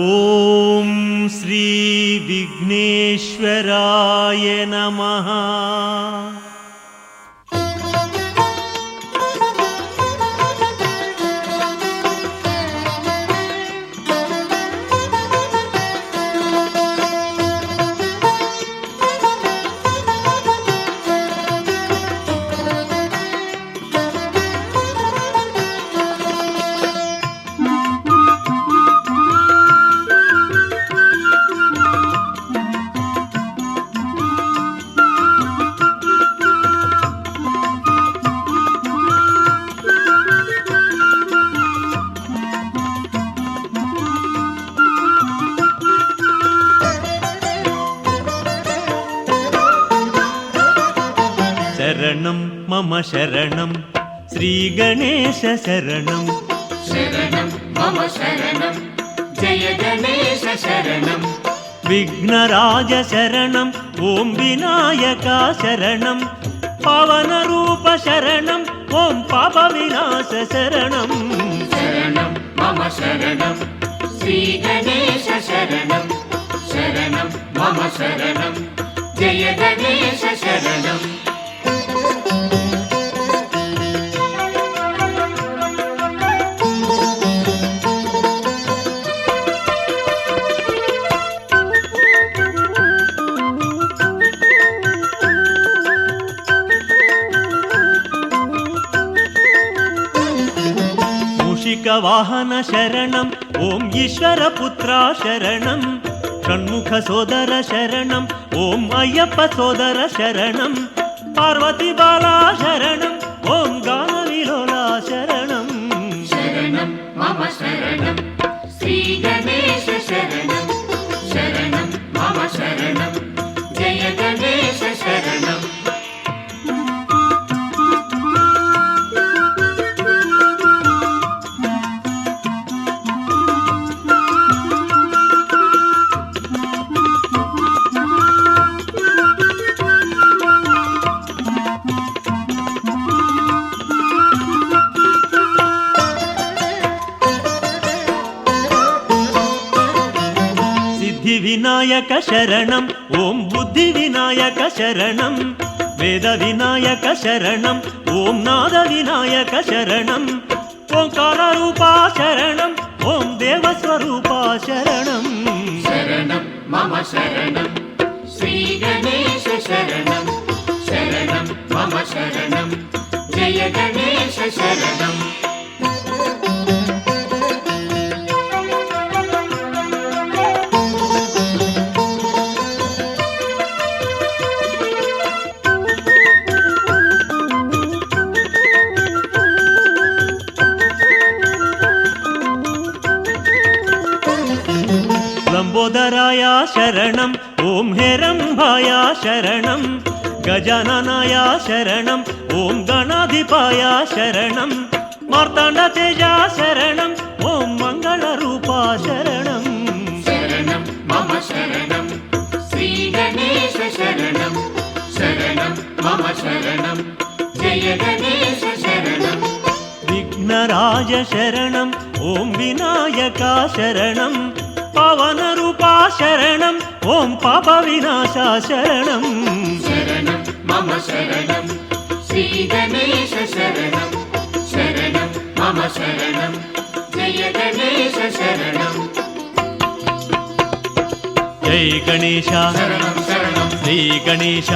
ఓం శ్రీ విఘ్నేశ్వరాయ నమః. శరణం మమ శరణం శ్రీ గణేశ శరణం. శరణం మమ శరణం జయ గణేశ శరణం. విఘ్నరాజ శరణం ఓం వినాయక శరణం. పవన రూప శరణం ఓం పాప వినాశ శరణం. శరణం మమ శరణం శ్రీ గణేశ శరణం. శరణం మమ శరణం జయ గణేశ శరణం. మూషిక వాహన శరణం ఓం ఈశ్వర పుత్ర శరణం. షణ్ముఖ సోదర శరణం ఓం అయ్యప్ప సోదర శరణం. పార్వతి బాలా శరణం ఓం గాన విలోలా శరణం. శరణం మమ శరణం శ్రీ గణేశ శరణం. శరణం మమ శరణం జయ గణేశ శరణం. సిద్ధి వినాయక శరణం ఓం బుద్ధి వినాయక శరణం. వేద వినాయక శరణం ఓం నాద వినాయక శరణం. ఓంకార రూపా శరణం ఓం దేవస్వరూపా శరణం. శరణం మమ శరణం శ్రీ గణేశ శరణం. శరణం మమ శరణం జయ గణేశ శరణం. లంబోదరాయ శరణం ఓం హేరంభాయ శరణం. గజాననాయ శరణం ఓం గణాధిపాయ శరణం. మార్తాండ తేజ శరణం ఓం మంగళ రూపా శరణం. శరణం మమ శరణం శ్రీ గణేశ శరణం. శరణం మమ శరణం జయ గణేశ శరణం. విఘ్నరాజ శరణం ఓం వినాయక శరణం. పవన రూపా శరణం ఓం పాప వినాశ శరణం. శరణం మమ శరణం శ్రీ గణేశ శరణం. శరణం మమ శరణం జయ గణేశ శరణం. జై గణేశ శరణం శరణం శ్రీ గణేశ.